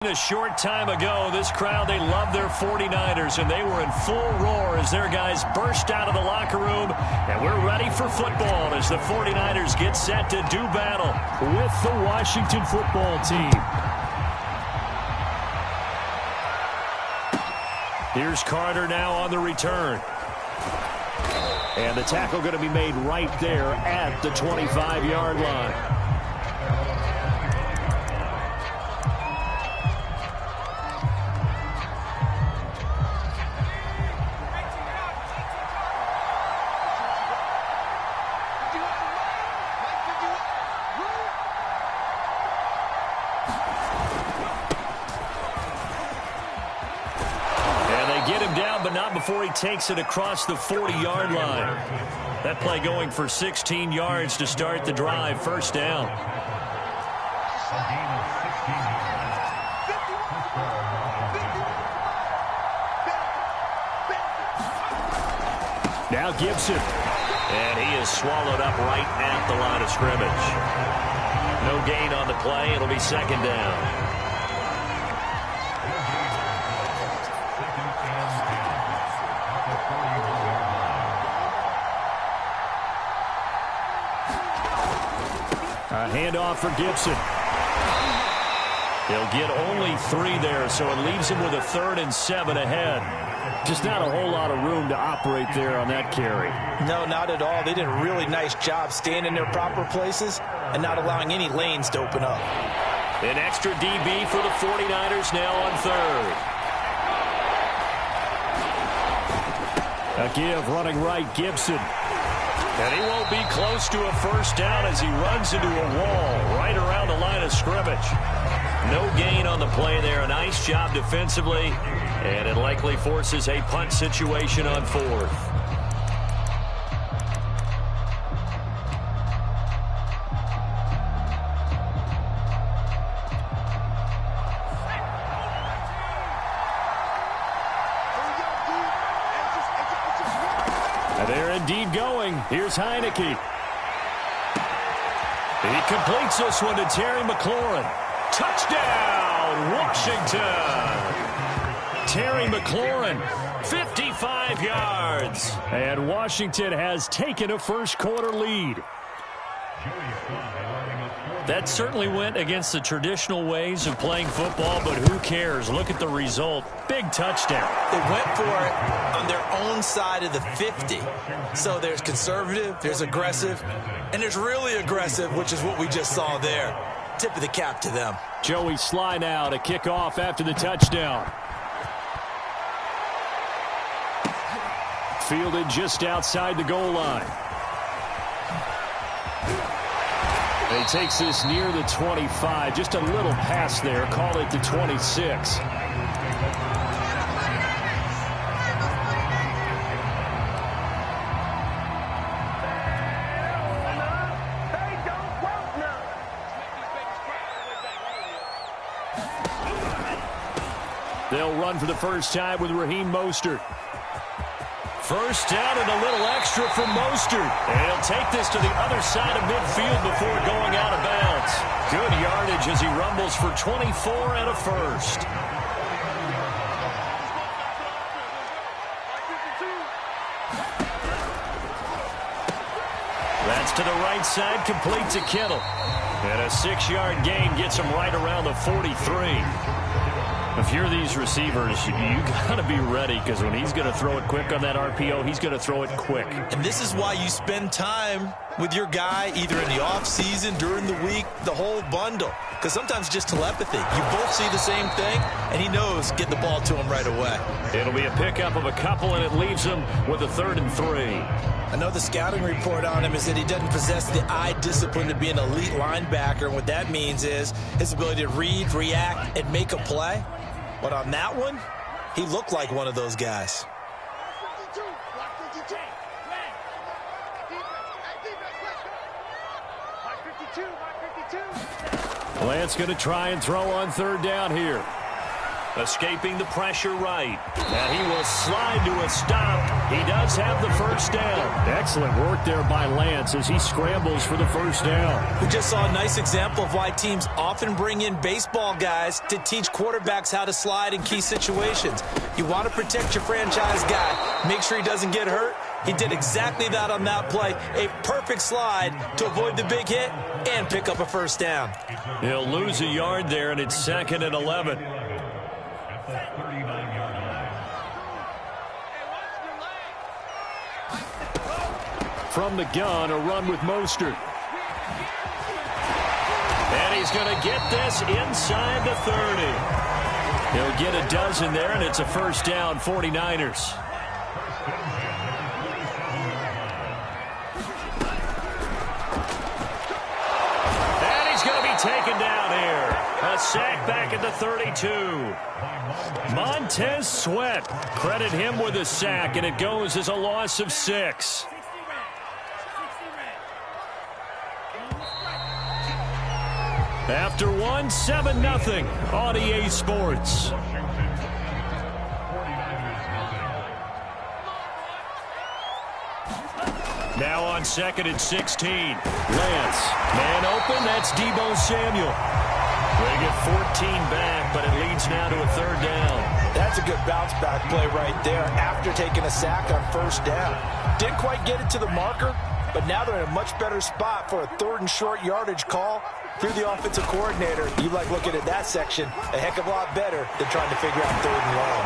A short time ago, this crowd, they love their 49ers, and they were in full roar as their guys burst out of the locker room. And we're ready for football as the 49ers get set to do battle with the Washington football team. Here's Carter now on the return. And the tackle going to be made right there at the 25-yard line. Before he takes it across the 40-yard line. That play going for 16 yards to start the drive. First down. Now Gibson. And he is swallowed up right at the line of scrimmage. No gain on the play. It'll be second down. Handoff for Gibson. He'll get only 3 there, so it leaves him with a 3rd and 7 ahead. Just not a whole lot of room to operate there on that carry. No, not at all. They did a really nice job staying in their proper places and not allowing any lanes to open up. An extra DB for the 49ers now on 3rd. A give running right, Gibson. And he won't be close to a first down as he runs into a wall right around the line of scrimmage. No gain on the play there. A nice job defensively. And it likely forces a punt situation on 4th. They're indeed going. Here's Heineke. He completes this one to Terry McLaurin. Touchdown, Washington. Terry McLaurin, 55 yards. And Washington has taken a first-quarter lead. That certainly went against the traditional ways of playing football, but who cares? Look at the result. Big touchdown. They went for it on their own side of the 50. So there's conservative, there's aggressive, and there's really aggressive, which is what we just saw there. Tip of the cap to them. Joey Sly now to kick off after the touchdown. Fielded just outside the goal line. He takes this near the 25. Just a little pass there. Call it the 26. They'll run for the first time with Raheem Mostert. First down and a little extra from Mostert. And he'll take this to the other side of midfield before going out of bounds. Good yardage as he rumbles for 24 and a first. That's to the right side, complete to Kittle. And a 6-yard gain gets him right around the 43. If you're these receivers, you got to be ready, because when he's going to throw it quick on that RPO, he's going to throw it quick. And this is why you spend time with your guy either in the offseason, during the week, the whole bundle. Because sometimes just telepathy. You both see the same thing, and he knows get the ball to him right away. It'll be a pickup of a couple, and it leaves him with a 3rd and 3. I know the scouting report on him is that he doesn't possess the eye discipline to be an elite linebacker. And what that means is his ability to read, react, and make a play. But on that one, he looked like one of those guys. Lance going to try and throw on 3rd down here. Escaping the pressure right. And he will slide to a stop. He does have the first down. Excellent work there by Lance as he scrambles for the first down. We just saw a nice example of why teams often bring in baseball guys to teach quarterbacks how to slide in key situations. You want to protect your franchise guy. Make sure he doesn't get hurt. He did exactly that on that play. A perfect slide to avoid the big hit and pick up a first down. He'll lose a yard there, and it's 2nd and 11. From the gun, a run with Mostert. And he's going to get this inside the 30. He'll get a dozen there, and it's a first down, 49ers. And he's going to be taken down here. A sack back at the 32. Montez Sweat. Credit him with a sack, and it goes as a loss of 6. After one, 7-0 on EA Sports. Now on 2nd and 16. Lance. Man open, that's Deebo Samuel. They get 14 back, but it leads now to a 3rd down. That's a good bounce back play right there after taking a sack on first down. Didn't quite get it to the marker, but now they're in a much better spot for a 3rd and short yardage call. If you're the offensive coordinator, you like looking at that section a heck of a lot better than trying to figure out 3rd and long.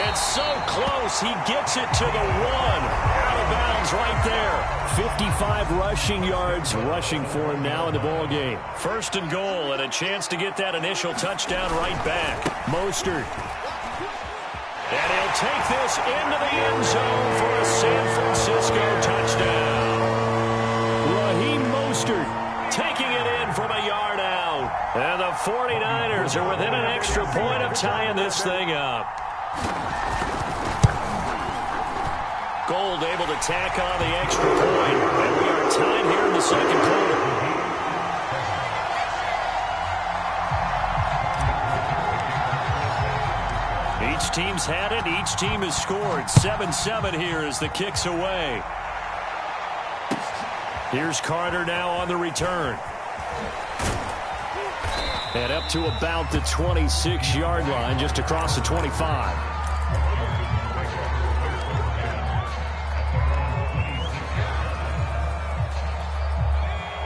It's so close. He gets it to the 1. Out of bounds right there. 55 rushing yards rushing for him now in the ball game. 1st and goal, and a chance to get that initial touchdown right back. Mostert. And he'll take this into the end zone for a San Francisco touchdown. Raheem Mostert taking it in from a yard out. And the 49ers are within an extra point of tying this thing up. Gold able to tack on the extra point. And we are tied here in the 2nd quarter. Each team's had it. Each team has scored. 7-7 here as the kick's away. Here's Carter now on the return. And up to about the 26-yard line, just across the 25.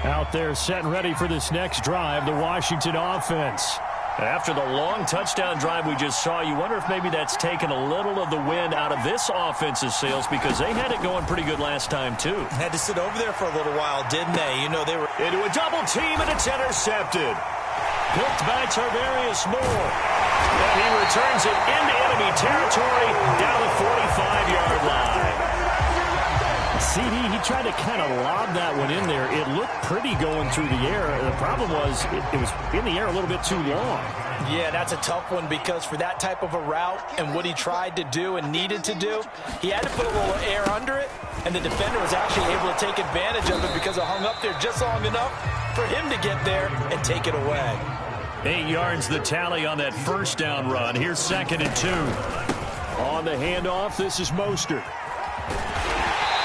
Out there set and ready for this next drive, the Washington offense. After the long touchdown drive we just saw, you wonder if maybe that's taken a little of the wind out of this offense's sails because they had it going pretty good last time, too. Had to sit over there for a little while, didn't they? You know, they were into a double team, and it's intercepted. Picked by Tarvarius Moore. And he returns it into enemy territory down the 45-yard line. CD, he tried to kind of lob that one in there. It looked pretty going through the air. The problem was it was in the air a little bit too long. Yeah, that's a tough one because for that type of a route and what he tried to do and needed to do, he had to put a little air under it, and the defender was actually able to take advantage of it because it hung up there just long enough for him to get there and take it away. 8 yards the tally on that first down run. Here's 2nd and 2. On the handoff, this is Mostert.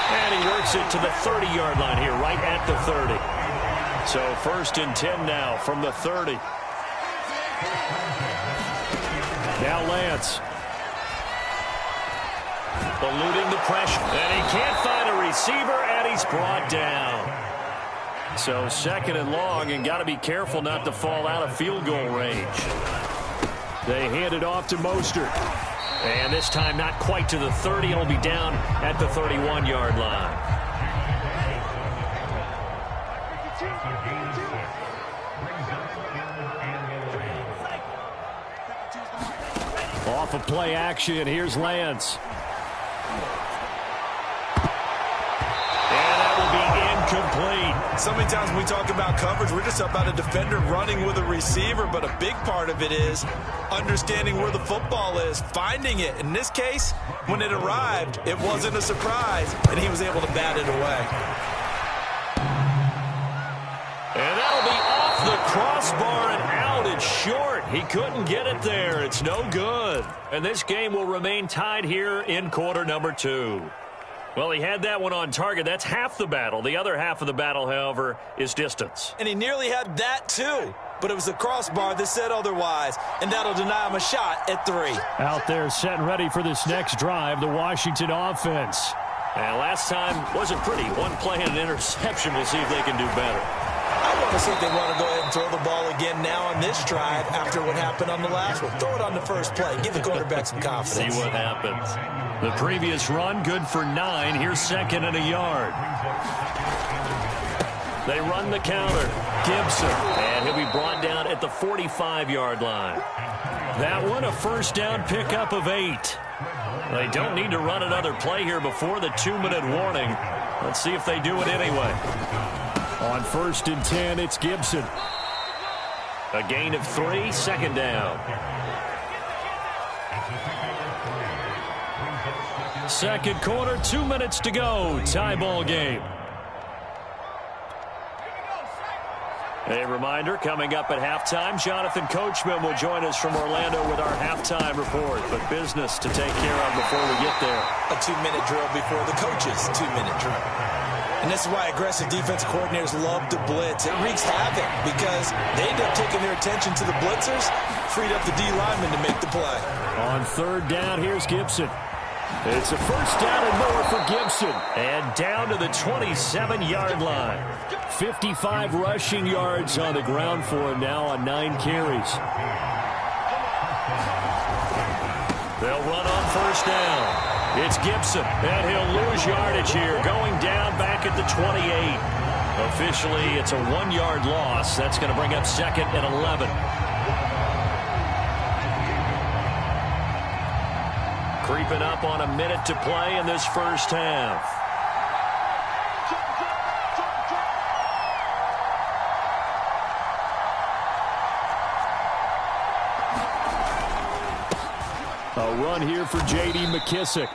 And he works it to the 30-yard line here, right at the 30. So 1st and 10 now from the 30. Now Lance. Eluding the pressure. And he can't find a receiver, and he's brought down. So 2nd and long, and got to be careful not to fall out of field goal range. They hand it off to Mostert. And this time not quite to the 30. It'll be down at the 31-yard line. Off of play action, here's Lance. And that will be incomplete. So many times when we talk about coverage, we're just about a defender running with a receiver, but a big part of it is understanding where the football is, finding it. In this case, when it arrived, it wasn't a surprise, and he was able to bat it away. And that'll be off the crossbar and out. it's short. He couldn't get it there. It's no good. And this game will remain tied here in quarter number 2. Well, he had that one on target. That's half the battle. The other half of the battle, however, is distance. And he nearly had that, too. But it was the crossbar that said otherwise, and that'll deny him a shot at 3. Out there set and ready for this next drive, the Washington offense. And last time wasn't pretty. One play and an interception. We'll see if they can do better. I want to see if they want to go ahead and throw the ball again now on this drive after what happened on the last one. Throw it on the first play. Give the quarterback some confidence. See what happens. The previous run, good for 9. Here's 2nd and a yard. They run the counter. Gibson. And he'll be brought down at the 45-yard line. That one, a first down pickup of 8. They don't need to run another play here before the 2-minute warning. Let's see if they do it anyway. On 1st and 10, it's Gibson. A gain of 3, 2nd down. Second quarter, 2 minutes to go. Tie ball game. A reminder, coming up at halftime, Jonathan Coachman will join us from Orlando with our halftime report. But business to take care of before we get there. A 2-minute drill before the coach's 2-minute drill. And this is why aggressive defense coordinators love to blitz. It wreaks havoc because they end up taking their attention to the blitzers, freed up the D lineman to make the play. On 3rd down, here's Gibson. It's a first down and more for Gibson. And down to the 27-yard line. 55 rushing yards on the ground for him now on 9 carries. They'll run on 1st down. It's Gibson, and he'll lose yardage here, going down back at the 28. Officially, it's a 1-yard loss. That's going to bring up 2nd and 11. Creeping up on a minute to play in this first half. A run here for J.D. McKissick.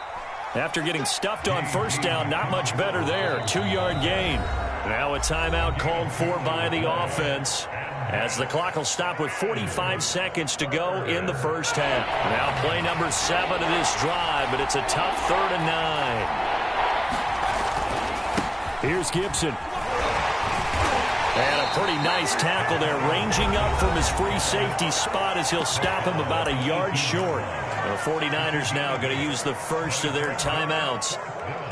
After getting stuffed on 1st down, not much better there. 2-yard gain. Now a timeout called for by the offense, as the clock will stop with 45 seconds to go in the first half. Now play number 7 of this drive, but it's a tough 3rd and 9. Here's Gibson. And a pretty nice tackle there, ranging up from his free safety spot as he'll stop him about a yard short. The 49ers now going to use the first of their timeouts,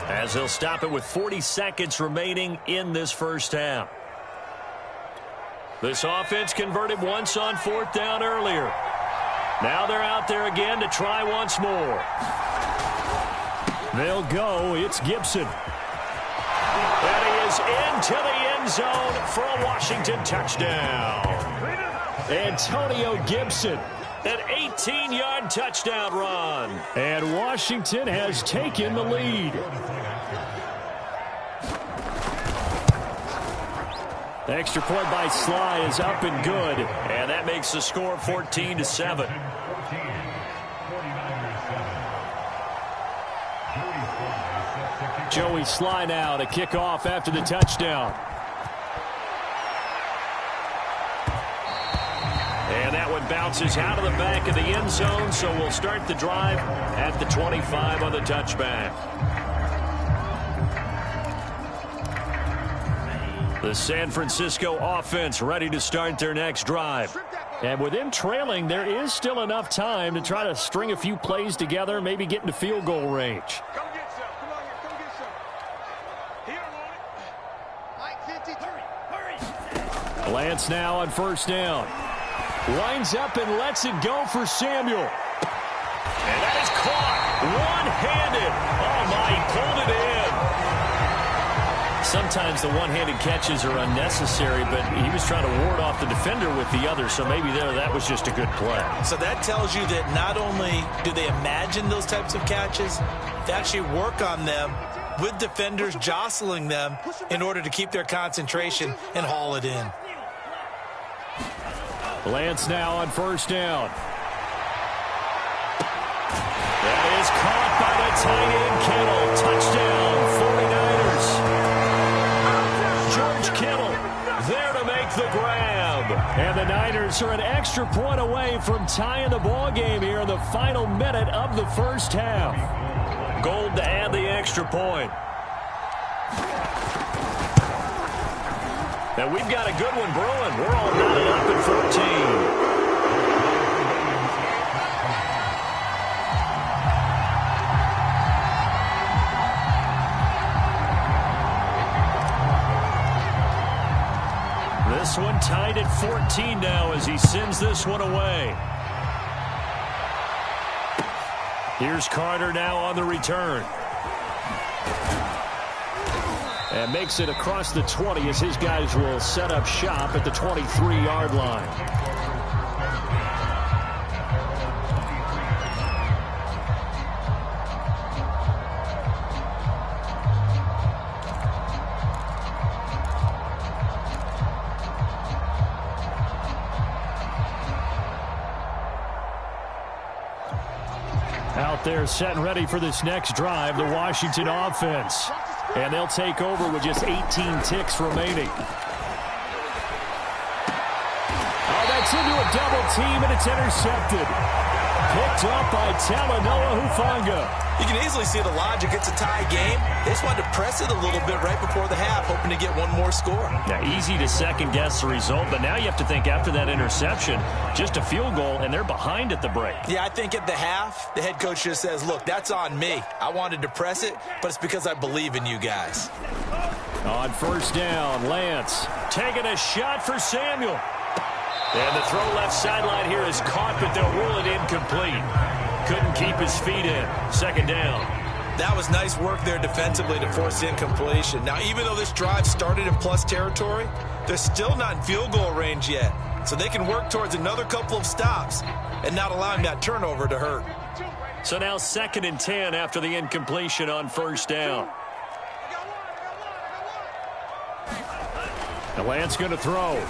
as they'll stop it with 40 seconds remaining in this first half. This offense converted once on 4th down earlier. Now they're out there again to try once more. They'll go. It's Gibson. And he is into the end zone for a Washington touchdown. Antonio Gibson. An 18-yard touchdown run. And Washington has taken the lead. The extra point by Sly is up and good. And that makes the score 14-7. Joey Sly now to kick off after the touchdown. And that one bounces out of the back of the end zone, so we'll start the drive at the 25 on the touchback. The San Francisco offense ready to start their next drive. And with them trailing, there is still enough time to try to string a few plays together, maybe get into field goal range. Come get some. Come on here. Come get some. Here, Mike 53. Lance now on 1st down. Winds up and lets it go for Samuel. And that is caught one-handed. Oh, my, he pulled it in. Sometimes the one-handed catches are unnecessary, but he was trying to ward off the defender with the other, so maybe that was just a good play. So that tells you that not only do they imagine those types of catches, they actually work on them with defenders jostling them in order to keep their concentration and haul it in. Lance now on 1st down. That is caught by the tight end, Kittle. Touchdown, 49ers. George Kittle there to make the grab. And the Niners are an extra point away from tying the ball game here in the final minute of the first half. Gold to add the extra point. And we've got a good one brewing. We're all knotted up at 14. This one tied at 14 now as he sends this one away. Here's Carter now on the return. And makes it across the 20 as his guys will set up shop at the 23-yard line. Out there set and ready for this next drive, the Washington offense. And they'll take over with just 18 ticks remaining. Oh, that's into a double team, and it's intercepted. Picked up by Talanoa Hufanga. You can easily see the logic. It's a tie game. They just wanted to press it a little bit right before the half, hoping to get one more score. Now, easy to second-guess the result, but now you have to think after that interception, just a field goal, and they're behind at the break. Yeah, I think at the half, the head coach just says, look, that's on me. I wanted to press it, but it's because I believe in you guys. On first down, Lance taking a shot for Samuel. And the throw left sideline here is caught, but they'll rule it incomplete. Couldn't keep his feet in. Second down. That was nice work there defensively to force incompletion. Now, even though this drive started in plus territory, they're still not in field goal range yet. So they can work towards another couple of stops and not allowing that turnover to hurt. So now 2nd and 10 after the incompletion on first down. The Lance going to throw.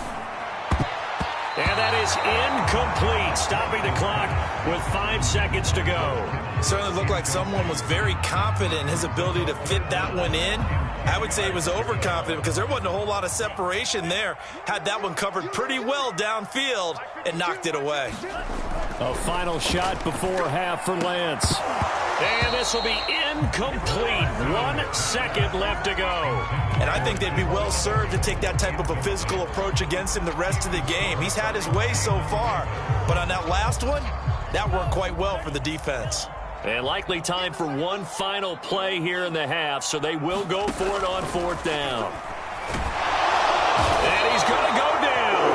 And that is incomplete, stopping the clock with 5 seconds to go. Certainly looked like someone was very confident in his ability to fit that one in. I would say he was overconfident because there wasn't a whole lot of separation there. Had that one covered pretty well downfield and knocked it away. A final shot before half for Lance. And this will be incomplete. 1 second left to go. And I think they'd be well served to take that type of a physical approach against him the rest of the game. He's had his way so far, but on that last one, that worked quite well for the defense. And likely time for one final play here in the half, so they will go for it on 4th down. And he's going to go down.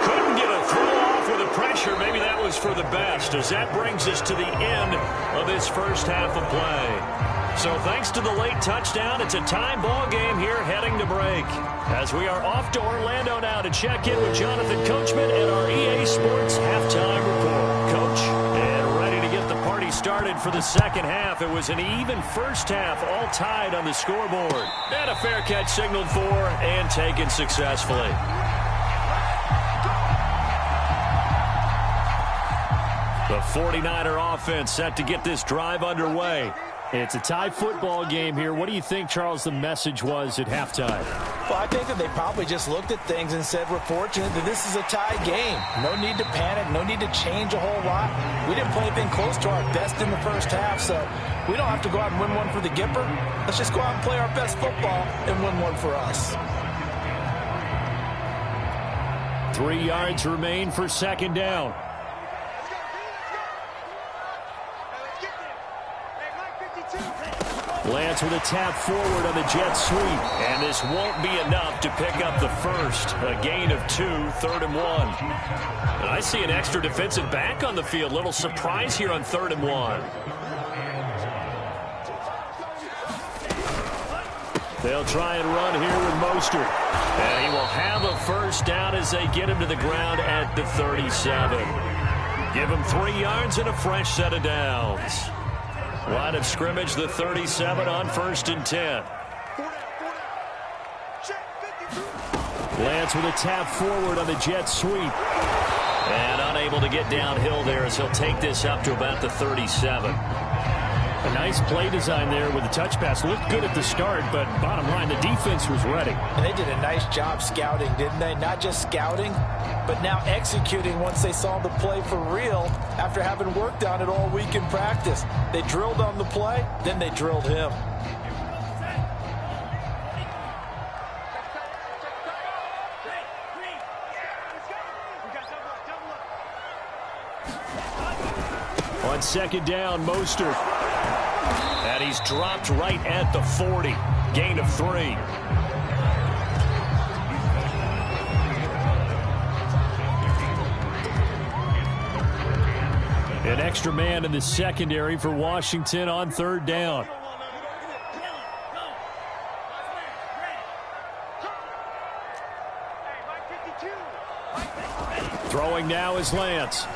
Couldn't get a throw off with the pressure. Maybe that was for the best, as that brings us to the end of this first half of play. So thanks to the late touchdown, it's a tie ball game here heading to break. As we are off to Orlando now to check in with Jonathan Coachman and our EA Sports Halftime Report. Coach, and ready to get the party started for the second half. It was an even first half, all tied on the scoreboard. And a fair catch signaled for and taken successfully. The 49er offense set to get this drive underway. It's a tie football game here. What do you think, Charles, the message was at halftime? Well, I think that they probably just looked at things and said, we're fortunate that this is a tie game. No need to panic. No need to change a whole lot. We didn't play anything close to our best in the first half, so we don't have to go out and win one for the Gipper. Let's just go out and play our best football and win one for us. 3 yards remain for second down. Lance with a tap forward on the jet sweep. And this won't be enough to pick up the first. A gain of 2, 3rd and 1. And I see an extra defensive back on the field. Little surprise here on 3rd and 1. They'll try and run here with Mostert. And he will have a first down as they get him to the ground at the 37. Give him 3 yards and a fresh set of downs. Line of scrimmage, the 37 on 1st and 10. Lance with a tap forward on the jet sweep. And unable to get downhill there as he'll take this up to about the 37. A nice play design there with the touch pass. Looked good at the start, but bottom line, the defense was ready. And they did a nice job scouting, didn't they? Not just scouting, but now executing once they saw the play for real after having worked on it all week in practice. They drilled on the play, then they drilled him. On second down, Mostert. And he's dropped right at the 40. Gain of 3. An extra man in the secondary for Washington on third down. Throwing now is Lance.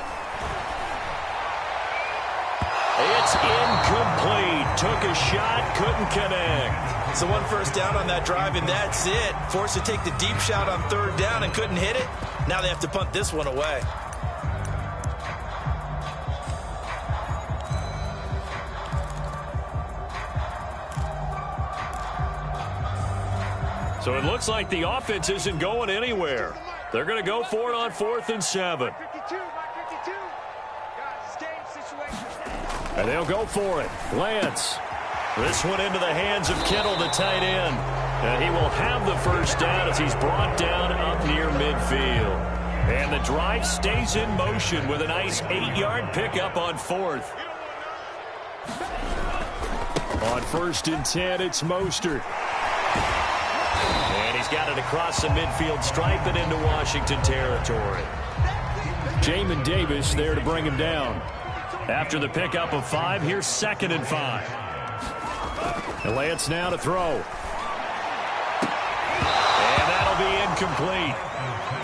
It's incomplete. Took a shot, couldn't connect. So 1 first down on that drive, and that's it. Forced to take the deep shot on third down and couldn't hit it. Now they have to punt this one away. So it looks like the offense isn't going anywhere. They're going to go for it on 4th and 7. And they'll go for it. Lance. This one into the hands of Kittle, the tight end. And he will have the first down as he's brought down up near midfield. And the drive stays in motion with a nice 8-yard pickup on 4th. On 1st and 10, it's Mostert. And he's got it across the midfield stripe and into Washington territory. Jamin Davis there to bring him down. After the pickup of 5, here's 2nd and 5. And Lance now to throw. And that'll be incomplete.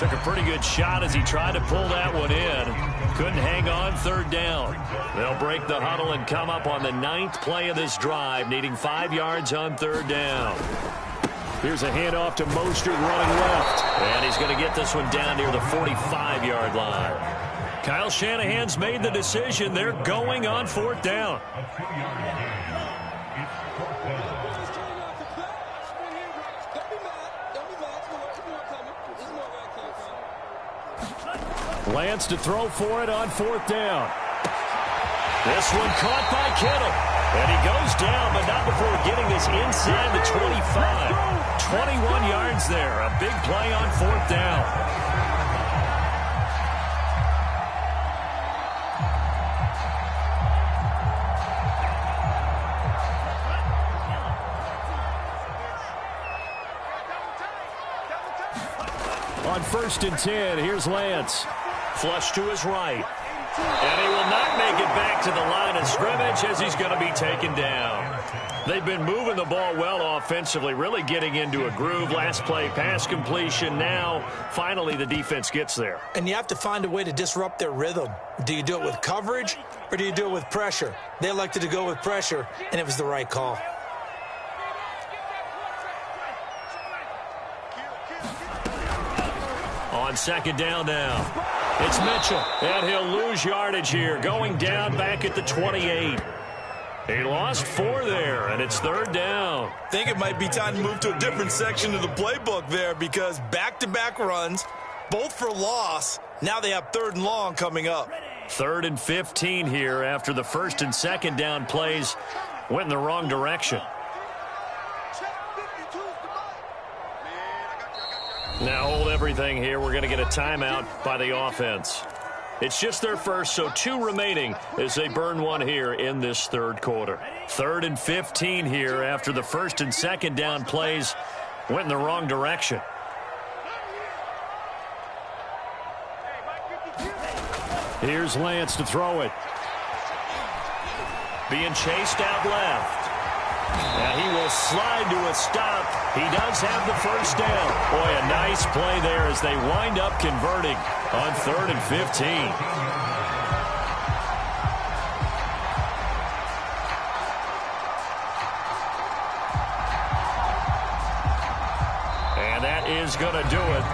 Took a pretty good shot as he tried to pull that one in. Couldn't hang on third down. They'll break the huddle and come up on the 9th play of this drive, needing 5 yards on third down. Here's a handoff to Mostert running left. And he's going to get this one down near the 45-yard line. Kyle Shanahan's made the decision. They're going on 4th down. Lance to throw for it on 4th down. This one caught by Kittle. And he goes down, but not before getting this inside the 25. 21 yards there. A big play on 4th down. On 1st and 10, here's Lance. Flush to his right. And he will not make it back to the line of scrimmage as he's going to be taken down. They've been moving the ball well offensively, really getting into a groove. Last play, pass completion. Now, finally, the defense gets there. And you have to find a way to disrupt their rhythm. Do you do it with coverage or do you do it with pressure? They elected to go with pressure, and it was the right call. On 2nd down now, it's Mitchell, and he'll lose yardage here, going down back at the 28. He lost 4 there, and it's 3rd down. I think it might be time to move to a different section of the playbook there because back-to-back runs, both for loss. Now they have 3rd and long coming up. 3rd and 15 here after the 1st and 2nd down plays went in the wrong direction. Now hold everything here. We're going to get a timeout by the offense. It's just their first, so 2 remaining as they burn 1 here in this 3rd quarter. 3rd and 15 here after the 1st and 2nd down plays went in the wrong direction. Here's Lance to throw it. Being chased out left. Now he will slide to a stop. He does have the first down. Boy, a nice play there as they wind up converting on 3rd and 15. And that is going to do it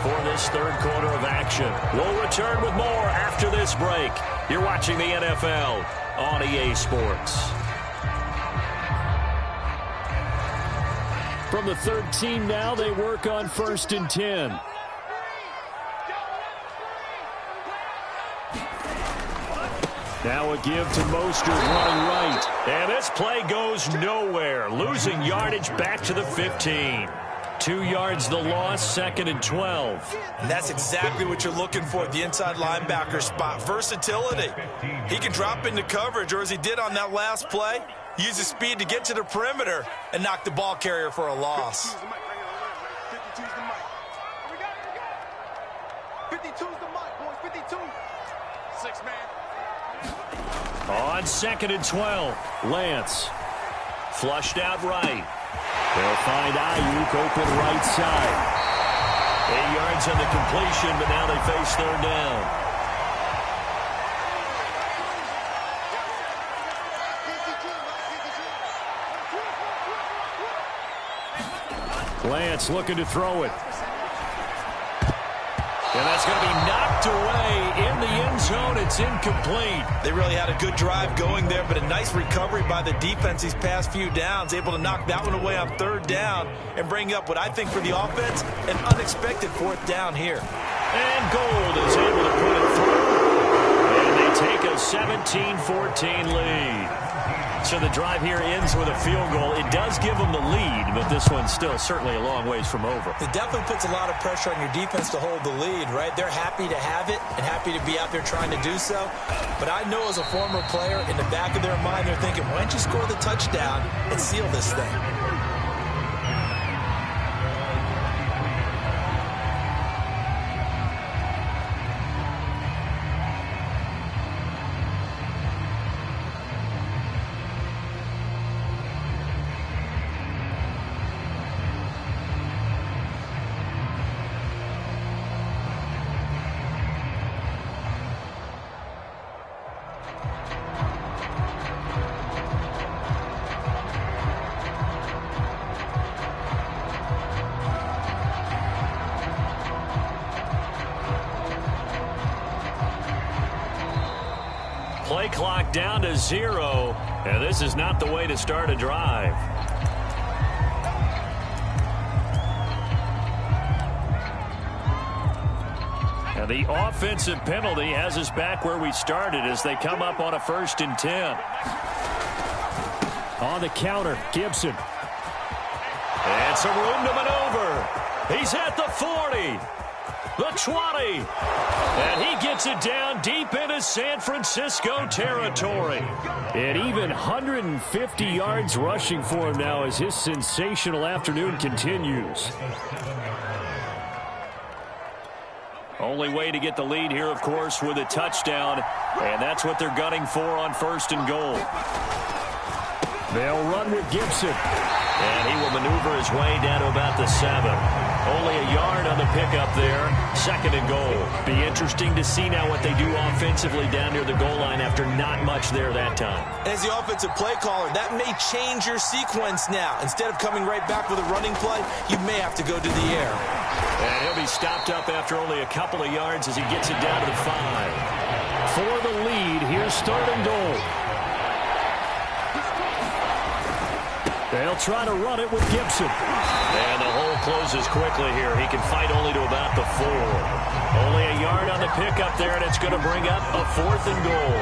for this 3rd quarter of action. We'll return with more after this break. You're watching the NFL on EA Sports. From the 13 now, they work on 1st and 10. Now a give to Mostert running right. And this play goes nowhere. Losing yardage back to the 15. 2 yards the loss, 2nd and 12. And that's exactly what you're looking for at the inside linebacker spot. Versatility. He can drop into coverage, or as he did on that last play, use his speed to get to the perimeter and knock the ball carrier for a loss. 52's the mic. We got it. 52's the mic, boys. 52. 6 man. On 2nd and 12, Lance. Flushed out right. They'll find Ayuk open right side. 8 yards on the completion, but now they face 3rd down. Lance looking to throw it. And that's going to be knocked away in the end zone. It's incomplete. They really had a good drive going there, but a nice recovery by the defense these past few downs, able to knock that one away on 3rd down and bring up what I think for the offense, an unexpected 4th down here. And Gold is able to put it through. And they take a 17-14 lead. So the drive here ends with a field goal. It does give them the lead, but this one's still certainly a long ways from over. It definitely puts a lot of pressure on your defense to hold the lead, right? They're happy to have it and happy to be out there trying to do so. But I know as a former player, in the back of their mind, they're thinking, why don't you score the touchdown and seal this thing? Play clock down to 0, and this is not the way to start a drive. And the offensive penalty has us back where we started as they come up on a 1st and 10. On the counter, Gibson. And some room to maneuver. He's at the 40. The 20. And he gets it down deep into San Francisco territory. And even 150 yards rushing for him now as his sensational afternoon continues. Only way to get the lead here, of course, with a touchdown. And that's what they're gunning for on 1st and goal. They'll run with Gibson. And he will maneuver his way down to about the 7. Only a yard on the pickup there. 2nd and goal. Be interesting to see now what they do offensively down near the goal line after not much there that time. As the offensive play caller, that may change your sequence now. Instead of coming right back with a running play, you may have to go to the air. And he'll be stopped up after only a couple of yards as he gets it down to the 5. For the lead, here's 3rd and goal. They'll try to run it with Gibson. And the hole closes quickly here. He can fight only to about the 4. Only a yard on the pickup there, and it's going to bring up a 4th and goal.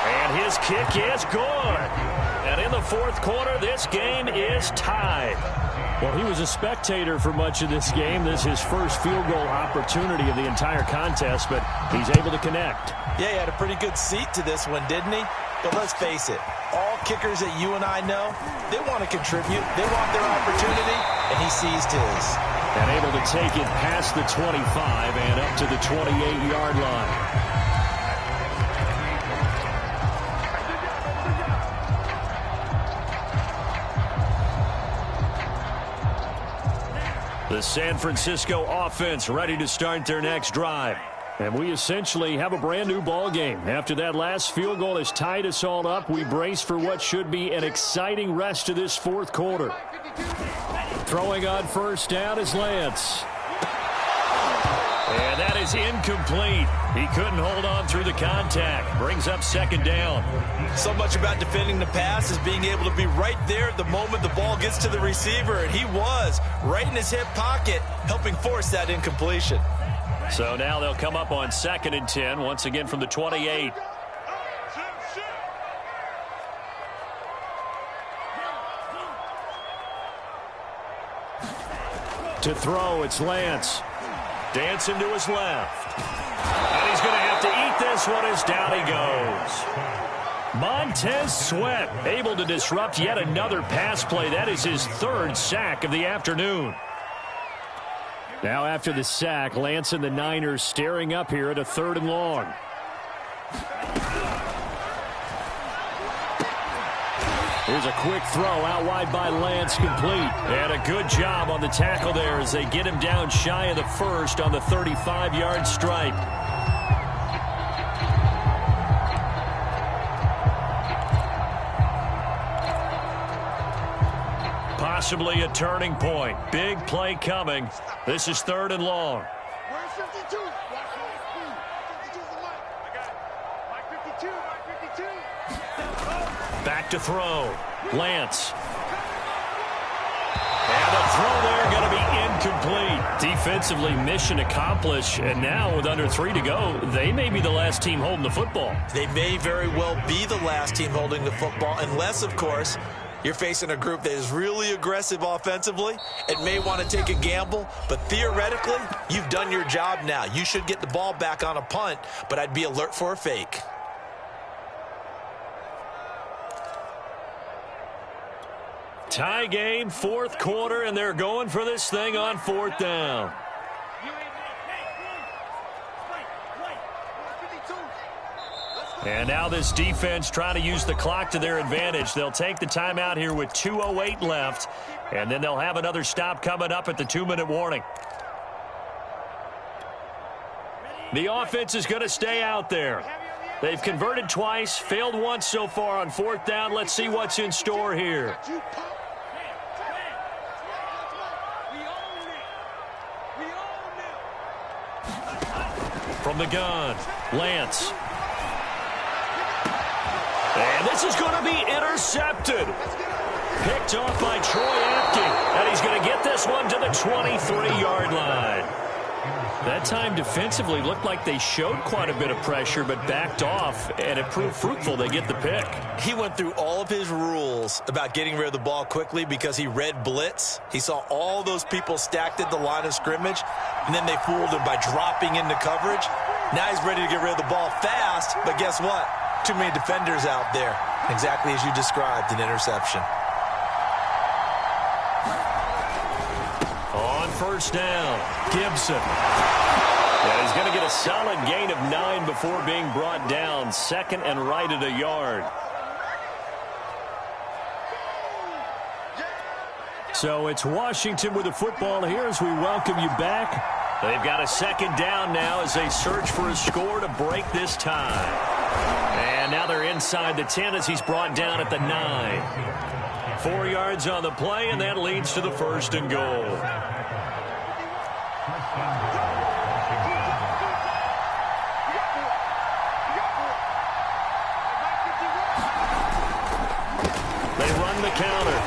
And his kick is good. And in the 4th quarter, this game is tied. Well, he was a spectator for much of this game. This is his first field goal opportunity of the entire contest, but he's able to connect. Yeah, he had a pretty good seat to this one, didn't he? But let's face it, all kickers that you and I know, they want to contribute. They want their opportunity, and he seized his. And able to take it past the 25 and up to the 28-yard line. The San Francisco offense ready to start their next drive. And we essentially have a brand new ball game. After that last field goal has tied us all up, we brace for what should be an exciting rest of this 4th quarter. Throwing on 1st down is Lance. And that is incomplete. He couldn't hold on through the contact. Brings up second down. So much about defending the pass is being able to be right there at the moment the ball gets to the receiver, and he was right in his hip pocket, helping force that incompletion. So now they'll come up on 2nd and 10, once again from the 28. To throw, it's Lance. Dancing to his left. And he's going to have to eat this one as down he goes. Montez Sweat able to disrupt yet another pass play. That is his 3rd sack of the afternoon. Now after the sack, Lance and the Niners staring up here at a 3rd and long. Here's a quick throw out wide by Lance, complete. And a good job on the tackle there as they get him down shy of the 1st on the 35-yard stripe. Possibly a turning point. Big play coming. This is 3rd and long. Where's 52? Watch my speed. 52's the mic. I got it. Mike 52. Mike 52. Back to throw. Lance. And the throw there going to be incomplete. Defensively, mission accomplished. And now with under 3 to go, they may be the last team holding the football. They may very well be the last team holding the football, unless, of course, you're facing a group that is really aggressive offensively and may want to take a gamble, but theoretically, you've done your job now. You should get the ball back on a punt, but I'd be alert for a fake. Tie game, 4th quarter, and they're going for this thing on 4th down. And now this defense trying to use the clock to their advantage. They'll take the timeout here with 2:08 left, and then they'll have another stop coming up at the 2-minute warning. The offense is going to stay out there. They've converted twice, failed once so far on 4th down. Let's see what's in store here. From the gun, Lance. And this is going to be intercepted. Picked off by Troy Apke. And he's going to get this one to the 23-yard line. That time defensively looked like they showed quite a bit of pressure but backed off, and it proved fruitful. They get the pick. He went through all of his rules about getting rid of the ball quickly because he read blitz. He saw all those people stacked at the line of scrimmage, and then they fooled him by dropping into coverage. Now he's ready to get rid of the ball fast, but guess what? Too many defenders out there. Exactly as you described, an interception. On 1st down, Gibson. And he's going to get a solid gain of 9 before being brought down. 2nd and right at a yard. So it's Washington with the football here as we welcome you back. They've got a 2nd down now as they search for a score to break this tie. And now they're inside the 10 as he's brought down at the 9. 4 yards on the play, and that leads to the 1st and goal. They run the counter.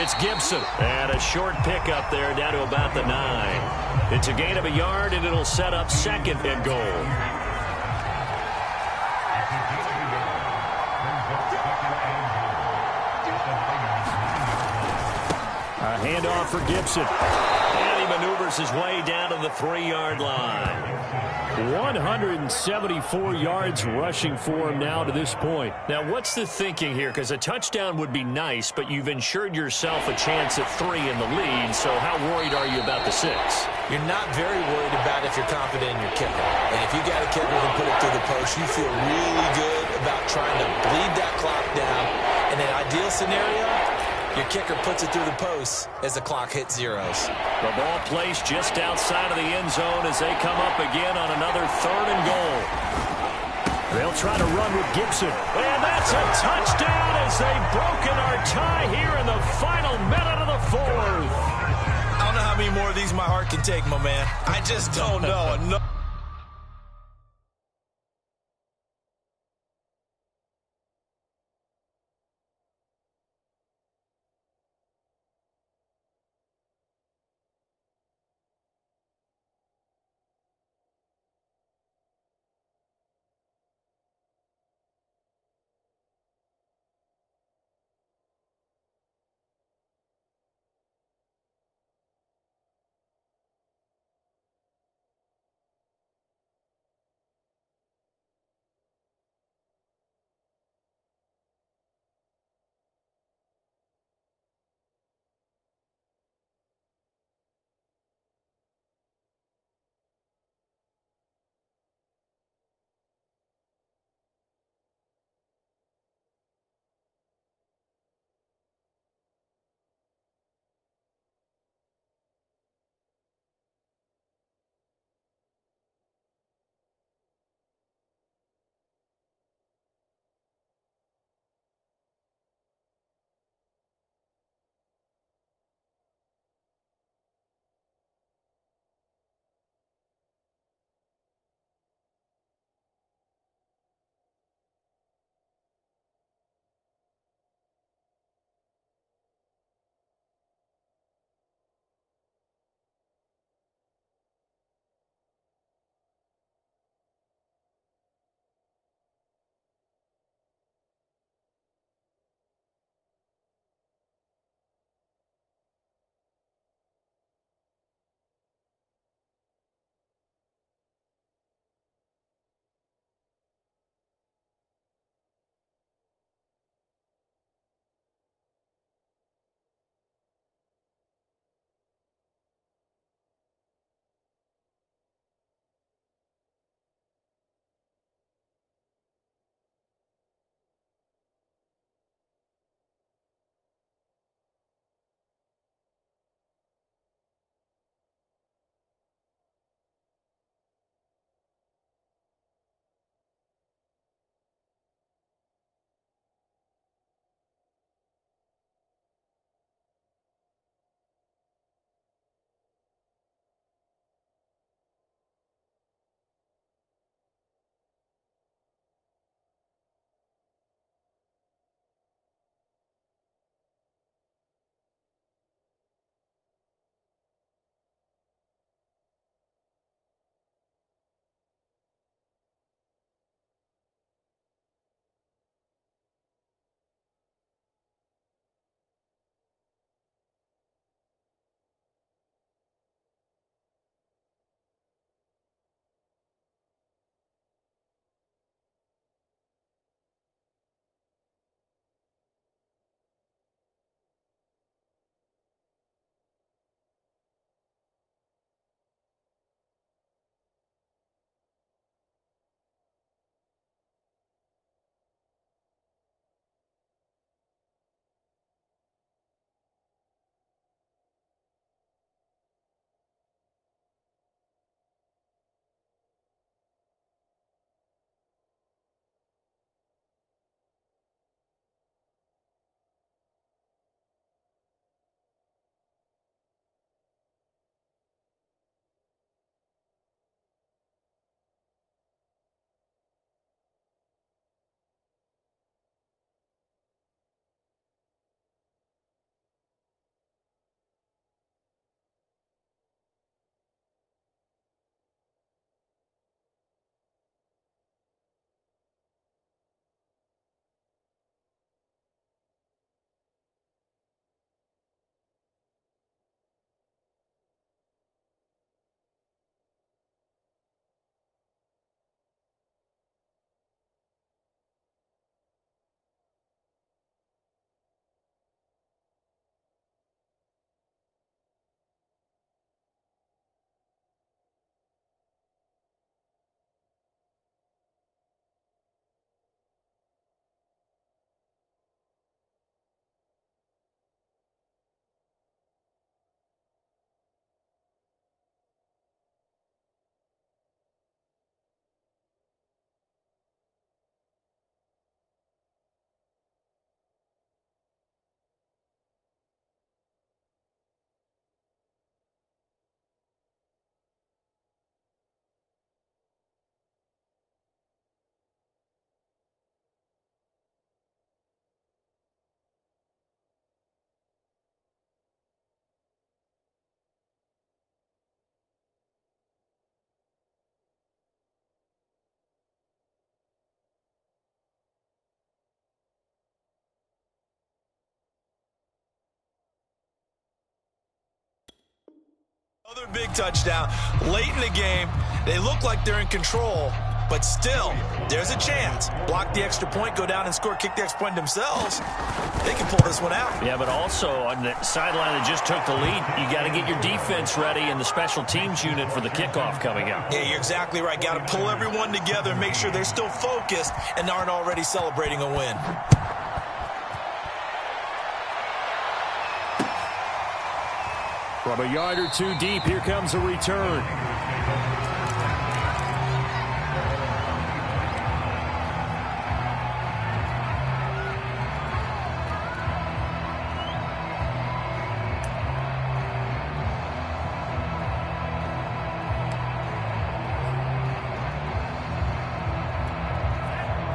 It's Gibson. And a short pickup there down to about the 9. It's a gain of a yard, and it'll set up 2nd and goal. A handoff for Gibson. And he maneuvers his way down to the 3-yard line. 174 yards rushing for him now to this point. Now, what's the thinking here? Because a touchdown would be nice, but you've ensured yourself a chance at 3 in the lead, so how worried are you about the 6? You're not very worried about if you're confident in your kicker. And if you got a kicker who can put it through the post, you feel really good about trying to bleed that clock down. In an ideal scenario, your kicker puts it through the post as the clock hits zeros. The ball placed just outside of the end zone as they come up again on another 3rd and goal. They'll try to run with Gibson. And that's a touchdown as they've broken our tie here in the final minute of the 4th. I don't know how many more of these my heart can take, my man. I just don't know. Another big touchdown late in the game. They look like they're in control, but still, there's a chance. Block the extra point, go down and score, kick the extra point themselves. They can pull this one out. Yeah, but also on the sideline that just took the lead, you got to get your defense ready and the special teams unit for the kickoff coming up. Yeah, you're exactly right. Got to pull everyone together and make sure they're still focused and aren't already celebrating a win. From a yard or two deep, here comes a return.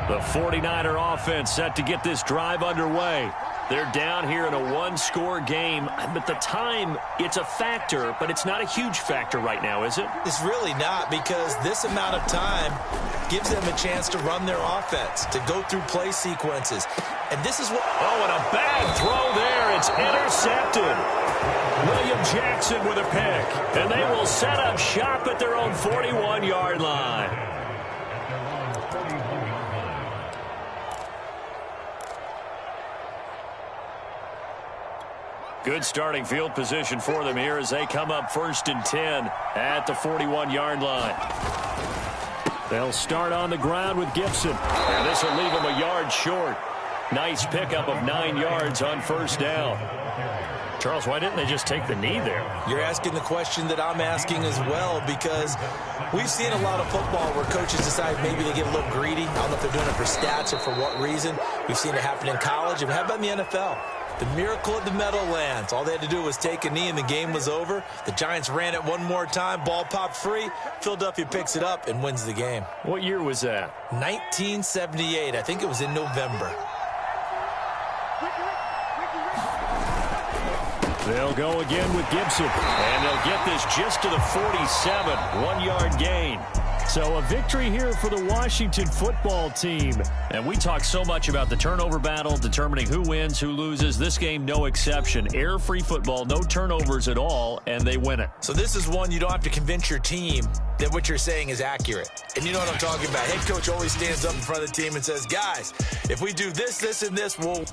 The 49er offense set to get this drive underway. They're down here in a one-score game. But the time, it's a factor, but it's not a huge factor right now, is it? It's really not, because this amount of time gives them a chance to run their offense, to go through play sequences. And this is what... Oh, and a bad throw there. It's intercepted. William Jackson with a pick. And they will set up shop at their own 41-yard line. Good starting field position for them here as they come up 1st and 10 at the 41-yard line. They'll start on the ground with Gibson. And this will leave them a yard short. Nice pickup of 9 yards on 1st down. Charles, why didn't they just take the knee there? You're asking the question that I'm asking as well, because we've seen a lot of football where coaches decide maybe they get a little greedy. I don't know if they're doing it for stats or for what reason. We've seen it happen in college. And how about in the NFL? The miracle of the Meadowlands. All they had to do was take a knee and the game was over. The Giants ran it one more time. Ball popped free. Philadelphia picks it up and wins the game. What year was that? 1978. I think it was in November. They'll go again with Gibson. And they'll get this just to the 47. 1-yard gain. So a victory here for the Washington football team. And we talk so much about the turnover battle, determining who wins, who loses. This game, no exception. Error-free football, no turnovers at all, and they win it. So this is one you don't have to convince your team that what you're saying is accurate. And you know what I'm talking about. Head coach always stands up in front of the team and says, guys, if we do this, this, and this, we'll